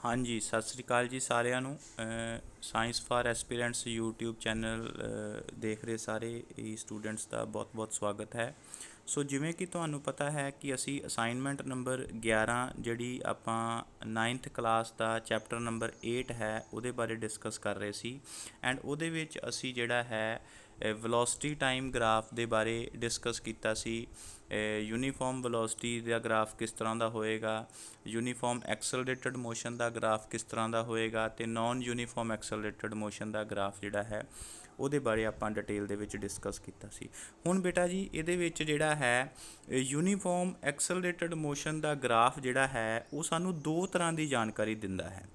हाँ जी, सत श्री अकाल जी ਸਾਰਿਆਂ ਨੂੰ। ਸਾਇੰਸ ਫਾਰ ਐਸਪੀਰੈਂਟਸ YouTube ਚੈਨਲ ਦੇਖ ਰਹੇ ਸਾਰੇ ਹੀ ਸਟੂਡੈਂਟਸ ਦਾ ਬਹੁਤ-ਬਹੁਤ ਸਵਾਗਤ ਹੈ। ਸੋ ਜਿਵੇਂ ਕਿ ਤੁਹਾਨੂੰ ਪਤਾ ਹੈ ਕਿ ਅਸੀਂ ਅਸਾਈਨਮੈਂਟ ਨੰਬਰ 11 ਜਿਹੜੀ ਆਪਾਂ 9th ਕਲਾਸ ਦਾ ਚੈਪਟਰ ਨੰਬਰ 8 ਹੈ ਉਹਦੇ ਬਾਰੇ ਡਿਸਕਸ ਕਰ ਰਹੇ ਸੀ ਐਂਡ ਉਹਦੇ ਵਿੱਚ ਅਸੀਂ ਜਿਹੜਾ ਹੈ ਵੈਲੋਸਿਟੀ ਟਾਈਮ ਗ੍ਰਾਫ ਦੇ ਬਾਰੇ ਡਿਸਕਸ ਕੀਤਾ ਸੀ। ਯੂਨੀਫਾਰਮ ਵੈਲੋਸਿਟੀ ਦਾ ਗ੍ਰਾਫ ਕਿਸ ਤਰ੍ਹਾਂ ਦਾ ਹੋਏਗਾ, ਯੂਨੀਫਾਰਮ ਐਕਸਲਰੇਟਡ ਮੋਸ਼ਨ ਦਾ ਗ੍ਰਾਫ ਕਿਸ ਤਰ੍ਹਾਂ ਦਾ ਹੋਏਗਾ ਅਤੇ ਨੋਨ ਯੂਨੀਫਾਰਮ ਐਕਸਲਰੇਟਡ ਮੋਸ਼ਨ ਦਾ ਗ੍ਰਾਫ ਜਿਹੜਾ ਹੈ ਉਹਦੇ ਬਾਰੇ ਆਪਾਂ ਡਿਟੇਲ ਦੇ ਵਿੱਚ ਡਿਸਕਸ ਕੀਤਾ ਸੀ। ਹੁਣ ਬੇਟਾ ਜੀ ਇਹਦੇ ਵਿੱਚ ਜਿਹੜਾ ਹੈ ਯੂਨੀਫਾਰਮ ਐਕਸਲਰੇਟਡ ਮੋਸ਼ਨ ਦਾ ਗ੍ਰਾਫ ਜਿਹੜਾ ਹੈ ਉਹ ਸਾਨੂੰ ਦੋ ਤਰ੍ਹਾਂ ਦੀ ਜਾਣਕਾਰੀ ਦਿੰਦਾ ਹੈ।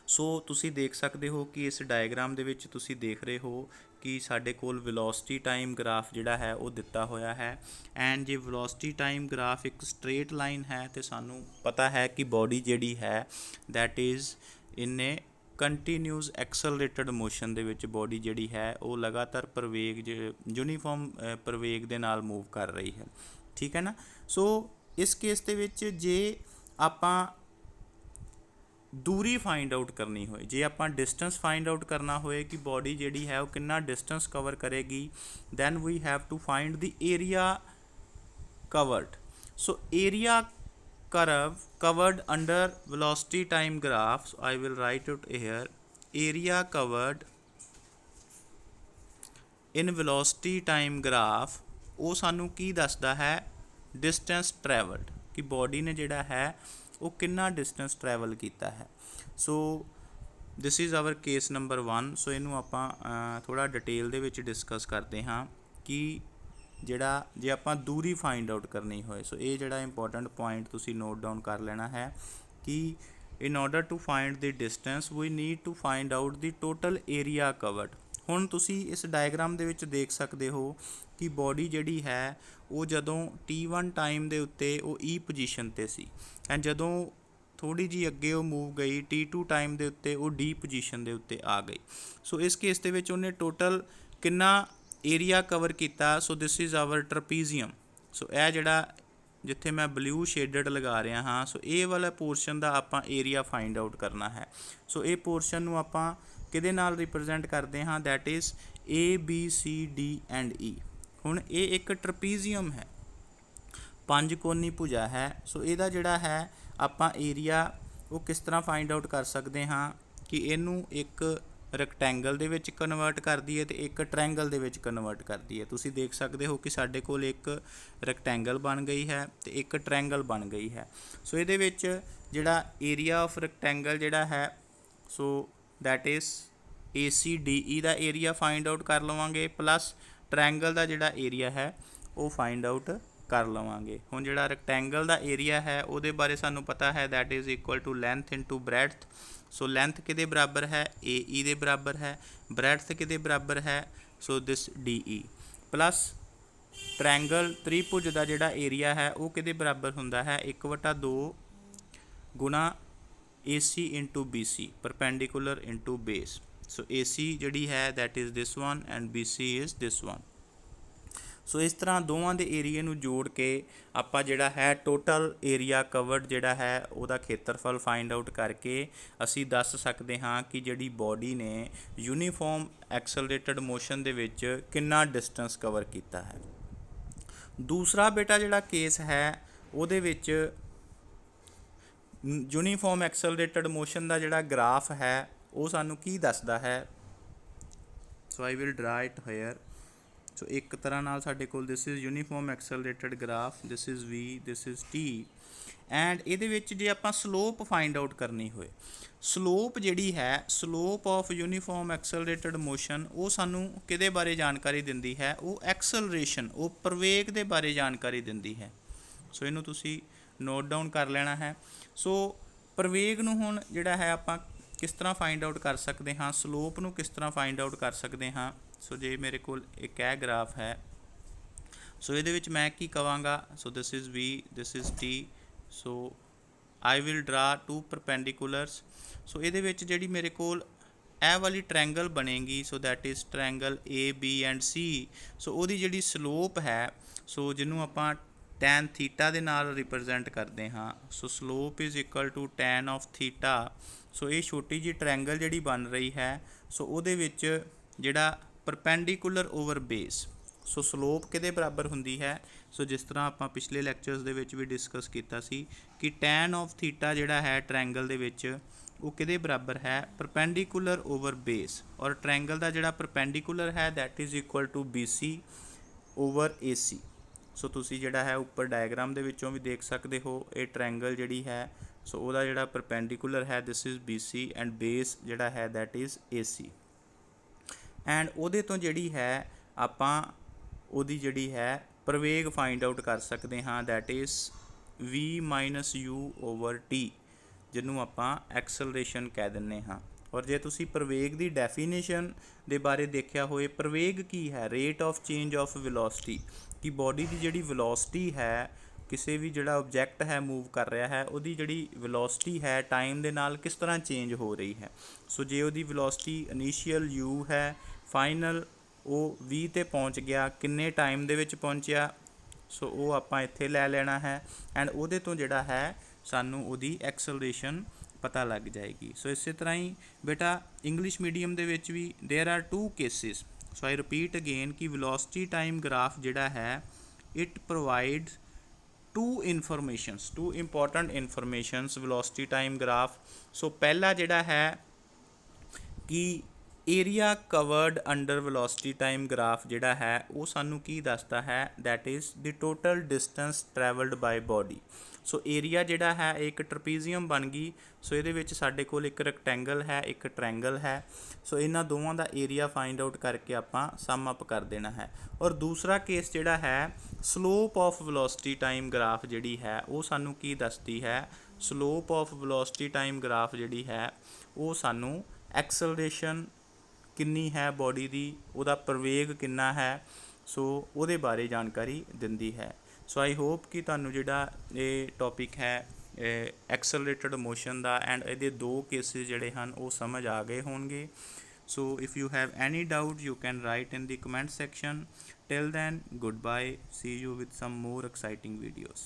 ਸੋ ਤੁਸੀਂ ਦੇਖ ਸਕਦੇ ਹੋ ਕਿ ਇਸ ਡਾਇਗਰਾਮ ਦੇ ਵਿੱਚ ਤੁਸੀਂ ਦੇਖ ਰਹੇ ਹੋ ਕਿ ਸਾਡੇ ਕੋਲ ਵੈਲੋਸਿਟੀ ਟਾਈਮ ਗ੍ਰਾਫ ਜਿਹੜਾ ਹੈ ਉਹ ਦਿੱਤਾ ਹੋਇਆ ਹੈ ਐਂਡ ਜੇ ਵੈਲੋਸਿਟੀ ਟਾਈਮ ਗ੍ਰਾਫ ਇੱਕ ਸਟ੍ਰੇਟ ਲਾਈਨ ਹੈ ਅਤੇ ਸਾਨੂੰ ਪਤਾ ਹੈ ਕਿ ਬੋਡੀ ਜਿਹੜੀ ਹੈ that is in a continuous accelerated motion ਦੇ ਵਿੱਚ ਬੋਡੀ ਜਿਹੜੀ ਹੈ ਉਹ ਲਗਾਤਾਰ ਪ੍ਰਵੇਗ ਯੂਨੀਫਾਰਮ ਪ੍ਰਵੇਗ ਦੇ ਨਾਲ ਮੂਵ ਕਰ ਰਹੀ ਹੈ। ਠੀਕ ਹੈ ਨਾ। ਸੋ ਇਸ ਕੇਸ ਦੇ ਵਿੱਚ ਜੇ ਆਪਾਂ ਦੂਰੀ ਫਾਈਂਡ ਆਊਟ ਕਰਨੀ ਹੋਏ, ਜੇ ਆਪਾਂ ਡਿਸਟੈਂਸ ਫਾਈਂਡ ਆਊਟ ਕਰਨਾ ਹੋਏ ਕਿ ਬੋਡੀ ਜਿਹੜੀ ਹੈ ਉਹ ਕਿੰਨਾ ਡਿਸਟੈਂਸ ਕਵਰ ਕਰੇਗੀ, then we have to find the area covered. So area covered under velocity time graph, so I will write it here, area covered in velocity time graph ਉਹ ਸਾਨੂੰ ਕੀ ਦੱਸਦਾ ਹੈ, distance travelled, ਕਿ body ਨੇ ਜਿਹੜਾ ਹੈ ਉਹ ਕਿੰਨਾ ਡਿਸਟੈਂਸ ਟਰੈਵਲ ਕੀਤਾ ਹੈ। So this is our case number 1। So ਇਹਨੂੰ ਆਪਾਂ ਥੋੜ੍ਹਾ ਡਿਟੇਲ ਦੇ ਵਿੱਚ ਡਿਸਕਸ ਕਰਦੇ ਹਾਂ ਕਿ ਜਿਹੜਾ ਜੇ ਆਪਾਂ ਦੂਰੀ ਫਾਈਂਡ ਆਊਟ ਕਰਨੀ ਹੋਏ, ਸੋ ਇਹ ਜਿਹੜਾ ਇੰਪੋਰਟੈਂਟ ਪੁਆਇੰਟ ਤੁਸੀਂ ਨੋਟ ਡਾਊਨ ਕਰ ਲੈਣਾ ਹੈ ਕਿ in order to find the distance we need to find out the total area covered. ਹੁਣ ਤੁਸੀਂ ਇਸ ਡਾਇਗਰਾਮ ਦੇ ਵਿੱਚ ਦੇਖ ਸਕਦੇ ਹੋ ਕਿ ਬੋਡੀ ਜਿਹੜੀ ਹੈ ਉਹ ਜਦੋਂ T1 ਟਾਈਮ ਦੇ ਉੱਤੇ ਉਹ E ਪੋਜੀਸ਼ਨ 'ਤੇ ਸੀ ਐਂਡ ਜਦੋਂ ਥੋੜ੍ਹੀ ਜਿਹੀ ਅੱਗੇ ਉਹ ਮੂਵ ਗਈ T2 ਟਾਈਮ ਦੇ ਉੱਤੇ ਉਹ D ਪੋਜੀਸ਼ਨ ਦੇ ਉੱਤੇ ਆ ਗਈ। ਸੋ ਇਸ ਕੇਸ ਦੇ ਵਿੱਚ ਉਹਨੇ ਟੋਟਲ ਕਿੰਨਾ ਏਰੀਆ ਕਵਰ ਕੀਤਾ। ਸੋ ਦਿਸ ਇਜ਼ ਆਵਰ ਟਰਪੀਜ਼ੀਅਮ। ਸੋ ਇਹ ਜਿਹੜਾ ਜਿੱਥੇ ਮੈਂ ਬਲੂ ਸ਼ੇਡਡ ਲਗਾ ਰਿਹਾ ਹਾਂ, ਸੋ ਇਹ ਵਾਲਾ ਪੋਰਸ਼ਨ ਦਾ ਆਪਾਂ ਏਰੀਆ ਫਾਈਂਡ ਆਊਟ ਕਰਨਾ ਹੈ। ਸੋ ਇਹ ਪੋਰਸ਼ਨ ਨੂੰ ਆਪਾਂ ਕਿਹਦੇ ਨਾਲ ਰਿਪਰੈਜ਼ੈਂਟ ਕਰਦੇ ਹਾਂ, that is ABCD and E। ਹੁਣ ਇਹ ਇੱਕ ਟਰਪੀਜ਼ੀਅਮ ਹੈ, ਪੰਜ ਕੋਨੀ ਭੁਜਾ ਹੈ। ਸੋ ਇਹਦਾ ਜਿਹੜਾ ਹੈ ਆਪਾਂ ਏਰੀਆ ਉਹ ਕਿਸ ਤਰ੍ਹਾਂ ਫਾਈਂਡ ਆਊਟ ਕਰ ਸਕਦੇ ਹਾਂ ਕਿ ਇਹਨੂੰ ਇੱਕ ਰੈਕਟੈਂਗਲ ਦੇ ਵਿੱਚ ਕਨਵਰਟ ਕਰ ਦਈਏ ਅਤੇ ਇੱਕ ਟ੍ਰਾਇੰਗਲ ਦੇ ਵਿੱਚ ਕਨਵਰਟ ਕਰ ਦਈਏ। ਤੁਸੀਂ ਦੇਖ ਸਕਦੇ ਹੋ ਕਿ ਸਾਡੇ ਕੋਲ ਇੱਕ ਰੈਕਟੈਂਗਲ ਬਣ ਗਈ ਹੈ ਅਤੇ ਇੱਕ ਟ੍ਰਾਇੰਗਲ ਬਣ ਗਈ ਹੈ। ਸੋ ਇਹਦੇ ਵਿੱਚ ਜਿਹੜਾ ਏਰੀਆ ਆਫ ਰੈਕਟੈਂਗਲ ਜਿਹੜਾ ਹੈ ਸੋ that is ACDE the area find out ਕਰ ਲਵਾਂਗੇ, ਪਲੱਸ ਟ੍ਰਾਇੰਗਲ ਦਾ ਜਿਹੜਾ ਏਰੀਆ ਹੈ ਉਹ ਫਾਈਂਡ ਆਊਟ ਕਰ ਲਵਾਂਗੇ। ਹੁਣ ਜਿਹੜਾ ਰੈਕਟੈਂਗਲ ਦਾ ਏਰੀਆ ਹੈ ਉਹਦੇ ਬਾਰੇ ਸਾਨੂੰ ਪਤਾ ਹੈ that is equal to length into breadth. So length ਕਿਹਦੇ ਬਰਾਬਰ ਹੈ, AE ਦੇ ਬਰਾਬਰ ਹੈ। ਬ੍ਰੈਡਥ ਕਿਹਦੇ ਬਰਾਬਰ ਹੈ, ਸੋ ਦਿਸ DE, ਪਲੱਸ ਟ੍ਰਾਇੰਗਲ ਤ੍ਰਿਭੁਜ ਦਾ ਜਿਹੜਾ ਏਰੀਆ ਹੈ ਉਹ ਕਿਹਦੇ ਬਰਾਬਰ ਹੁੰਦਾ ਹੈ, 1/2 ਗੁਣਾ AC into BC, perpendicular into base. So AC ਜਿਹੜੀ ਹੈ that is this one and BC is this one. So ਇਸ ਤਰ੍ਹਾਂ ਦੋਵਾਂ ਦੇ ਏਰੀਏ ਨੂੰ ਜੋੜ ਕੇ ਆਪਾਂ ਜਿਹੜਾ ਹੈ ਟੋਟਲ ਏਰੀਆ ਕਵਰਡ ਜਿਹੜਾ ਹੈ ਉਹਦਾ ਖੇਤਰਫਲ ਫਾਈਂਡ ਆਊਟ ਕਰਕੇ ਅਸੀਂ ਦੱਸ ਸਕਦੇ ਹਾਂ ਕਿ ਜਿਹੜੀ ਬੋਡੀ ਨੇ ਯੂਨੀਫਾਰਮ ਐਕਸਲਰੇਟਡ ਮੋਸ਼ਨ ਦੇ ਵਿੱਚ ਕਿੰਨਾ ਡਿਸਟੈਂਸ ਕਵਰ ਕੀਤਾ ਹੈ। ਦੂਸਰਾ ਬੇਟਾ ਜਿਹੜਾ ਕੇਸ ਹੈ ਉਹਦੇ ਵਿੱਚ ਯੂਨੀਫਾਰਮ ਐਕਸਲਰੇਟਡ ਮੋਸ਼ਨ ਦਾ ਜਿਹੜਾ ਗ੍ਰਾਫ ਹੈ ਉਹ ਸਾਨੂੰ ਕੀ ਦੱਸਦਾ ਹੈ। So I will draw it here. So ਇੱਕ ਤਰ੍ਹਾਂ ਨਾਲ ਸਾਡੇ ਕੋਲ this is uniform accelerated graph, this is V, this is T and ਇਹਦੇ ਵਿੱਚ ਜੇ ਆਪਾਂ ਸਲੋਪ ਫਾਈਂਡ ਆਊਟ ਕਰਨੀ ਹੋਏ, ਸਲੋਪ ਜਿਹੜੀ ਹੈ ਸਲੋਪ ਆਫ ਯੂਨੀਫਾਰਮ ਐਕਸਲਰੇਟਡ ਮੋਸ਼ਨ ਉਹ ਸਾਨੂੰ ਕਿਹਦੇ ਬਾਰੇ ਜਾਣਕਾਰੀ ਦਿੰਦੀ ਹੈ, ਉਹ ਐਕਸਲਰੇਸ਼ਨ ਉਹ ਪ੍ਰਵੇਗ ਦੇ ਬਾਰੇ ਜਾਣਕਾਰੀ ਦਿੰਦੀ ਹੈ। ਸੋ ਇਹਨੂੰ ਤੁਸੀਂ ਨੋਟ ਡਾਊਨ ਕਰ ਲੈਣਾ ਹੈ। ਸੋ ਪ੍ਰਵੇਗ ਨੂੰ ਹੁਣ ਜਿਹੜਾ ਹੈ ਆਪਾਂ ਕਿਸ ਤਰ੍ਹਾਂ ਫਾਈਂਡ ਆਊਟ ਕਰ ਸਕਦੇ ਹਾਂ, ਸਲੋਪ ਨੂੰ ਕਿਸ ਤਰ੍ਹਾਂ ਫਾਈਂਡ ਆਊਟ ਕਰ ਸਕਦੇ ਹਾਂ। ਸੋ ਜੇ ਮੇਰੇ ਕੋਲ ਇੱਕ ਇਹ ਗ੍ਰਾਫ ਹੈ, ਸੋ ਇਹਦੇ ਵਿੱਚ ਮੈਂ ਕੀ ਕਹਾਂਗਾ, so this is V, this is T। So I will draw two perpendiculars. So ਇਹਦੇ ਵਿੱਚ ਜਿਹੜੀ ਮੇਰੇ ਕੋਲ ਇਹ ਵਾਲੀ ਟ੍ਰਾਇੰਗਲ ਬਣੇਗੀ, so that is triangle A, B and C। So ਉਹਦੀ ਜਿਹੜੀ ਸਲੋਪ ਹੈ, ਸੋ ਜਿਹਨੂੰ ਆਪਾਂ ਟੈਨ ਥੀਟਾ ਦੇ ਨਾਲ ਰਿਪਰੈਜ਼ੈਂਟ ਕਰਦੇ ਹਾਂ। So slope is equal to tan of theta. So ਇਹ ਛੋਟੀ ਜਿਹੀ ਟਰੈਂਗਲ ਜਿਹੜੀ ਬਣ ਰਹੀ ਹੈ, ਸੋ ਉਹਦੇ ਵਿੱਚ ਜਿਹੜਾ ਪਰਪੈਂਡੀਕੂਲਰ ਓਵਰ ਬੇਸ, ਸੋ ਸਲੋਪ ਕਿਹਦੇ ਬਰਾਬਰ ਹੁੰਦੀ ਹੈ? ਸੋ ਜਿਸ ਤਰ੍ਹਾਂ ਆਪਾਂ ਪਿਛਲੇ ਲੈਕਚਰਸ ਦੇ ਵਿੱਚ ਵੀ ਡਿਸਕਸ ਕੀਤਾ ਸੀ ਕਿ ਟੈਨ ਆਫ ਥੀਟਾ ਜਿਹੜਾ ਹੈ ਟਰੈਂਗਲ ਦੇ ਵਿੱਚ ਉਹ ਕਿਹਦੇ ਬਰਾਬਰ ਹੈ? Perpendicular over base. ਔਰ ਟਰੈਂਗਲ ਦਾ ਜਿਹੜਾ ਪਰਪੈਂਡੀਕੂਲਰ ਹੈ that is equal to BC over AC। So ਤੁਸੀਂ ਜਿਹੜਾ ਹੈ ਉੱਪਰ ਡਾਇਗਰਾਮ ਦੇ ਵਿੱਚੋਂ ਵੀ ਦੇਖ ਸਕਦੇ ਹੋ, ਇਹ ਟਰੈਂਗਲ ਜਿਹੜੀ ਹੈ ਸੋ ਉਹਦਾ ਜਿਹੜਾ ਪਰਪੈਂਡੀਕੂਲਰ ਹੈ this is BC and base ਜਿਹੜਾ ਹੈ ਦੈਟ ਇਜ਼ AC। ਐਂਡ ਉਹਦੇ ਤੋਂ ਜਿਹੜੀ ਹੈ ਆਪਾਂ ਉਹਦੀ ਜਿਹੜੀ ਹੈ ਪ੍ਰਵੇਗ ਫਾਈਂਡ ਆਊਟ ਕਰ ਸਕਦੇ ਹਾਂ that is V minus U over T, ਜਿਹਨੂੰ ਆਪਾਂ ਐਕਸਲਰੇਸ਼ਨ ਕਹਿ ਦਿੰਦੇ ਹਾਂ। ਔਰ ਜੇ ਤੁਸੀਂ ਪ੍ਰਵੇਗ ਦੀ ਡੈਫੀਨੇਸ਼ਨ ਦੇ ਬਾਰੇ ਦੇਖਿਆ ਹੋਏ, ਪ੍ਰਵੇਗ ਕੀ ਹੈ? Rate of change of velocity, ਕਿ ਬੋਡੀ ਦੀ ਜਿਹੜੀ ਵੈਲੋਸਿਟੀ ਹੈ, ਕਿਸੇ ਵੀ ਜਿਹੜਾ ਆਬਜੈਕਟ ਹੈ ਮੂਵ ਕਰ ਰਿਹਾ ਹੈ ਉਹਦੀ ਜਿਹੜੀ ਵੈਲੋਸਿਟੀ ਹੈ ਟਾਈਮ ਦੇ ਨਾਲ ਕਿਸ ਤਰ੍ਹਾਂ ਚੇਂਜ ਹੋ ਰਹੀ ਹੈ। ਸੋ ਜੇ ਉਹਦੀ ਵੈਲੋਸਿਟੀ ਇਨੀਸ਼ੀਅਲ U ਹੈ, ਫਾਈਨਲ ਉਹ V 'ਤੇ ਪਹੁੰਚ ਗਿਆ, ਕਿੰਨੇ ਟਾਈਮ ਦੇ ਵਿੱਚ ਪਹੁੰਚਿਆ, ਸੋ ਉਹ ਆਪਾਂ ਇੱਥੇ ਲੈ ਲੈਣਾ ਹੈ। ਐਂਡ ਉਹਦੇ ਤੋਂ ਜਿਹੜਾ ਹੈ ਸਾਨੂੰ ਉਹਦੀ ਐਕਸਲਰੇਸ਼ਨ ਪਤਾ ਲੱਗ ਜਾਏਗੀ। ਸੋ ਇਸੇ ਤਰ੍ਹਾਂ ਹੀ ਬੇਟਾ ਇੰਗਲਿਸ਼ ਮੀਡੀਅਮ ਦੇ ਵਿੱਚ ਵੀ there are 2 cases. So I repeat again ਕਿ ਵੈਲੋਸਿਟੀ ਟਾਈਮ ਗ੍ਰਾਫ ਜਿਹੜਾ ਹੈ it provides two important informations velocity time graph. So ਪਹਿਲਾ ਜਿਹੜਾ ਹੈ ਕਿ area covered under velocity time graph ਜਿਹੜਾ ਹੈ ਉਹ ਸਾਨੂੰ ਕੀ ਦੱਸਦਾ ਹੈ? That is the total distance travelled by body. So area ਜਿਹੜਾ ਹੈ ਇੱਕ ਟਰਪੀਜ਼ੀਅਮ ਬਣ ਗਈ। ਸੋ ਇਹਦੇ ਵਿੱਚ ਸਾਡੇ ਕੋਲ ਇੱਕ ਰੈਕਟੈਂਗਲ ਹੈ, ਇੱਕ ਟਰੈਂਗਲ ਹੈ। ਸੋ ਇਹਨਾਂ ਦੋਵਾਂ ਦਾ ਏਰੀਆ ਫਾਈਂਡ ਆਊਟ ਕਰਕੇ ਆਪਾਂ ਸਮ ਅਪ ਕਰ ਦੇਣਾ ਹੈ। ਔਰ ਦੂਸਰਾ ਕੇਸ ਜਿਹੜਾ ਹੈ slope of velocity time graph ਜਿਹੜੀ ਹੈ ਉਹ ਸਾਨੂੰ ਕੀ ਦੱਸਦੀ ਹੈ? Slope of velocity time graph ਜਿਹੜੀ ਹੈ ਉਹ ਸਾਨੂੰ ਐਕਸਲਰੇਸ਼ਨ ਕਿੰਨੀ ਹੈ ਬੋਡੀ ਦੀ, ਉਹਦਾ ਪ੍ਰਵੇਗ ਕਿੰਨਾ ਹੈ, ਸੋ ਉਹਦੇ ਬਾਰੇ ਜਾਣਕਾਰੀ ਦਿੰਦੀ ਹੈ। ਸੋ ਆਈ ਹੋਪ ਕਿ ਤੁਹਾਨੂੰ ਜਿਹੜਾ ਇਹ ਟੌਪਿਕ ਹੈ ਐਕਸਲਰੇਟਡ ਮੋਸ਼ਨ ਦਾ ਐਂਡ ਇਹਦੇ 2 ਕੇਸਿਸ ਜਿਹੜੇ ਹਨ ਉਹ ਸਮਝ ਆ ਗਏ ਹੋਣਗੇ। So if you have any doubt you can write in the comment section. Till then, goodbye. See you with some more exciting videos.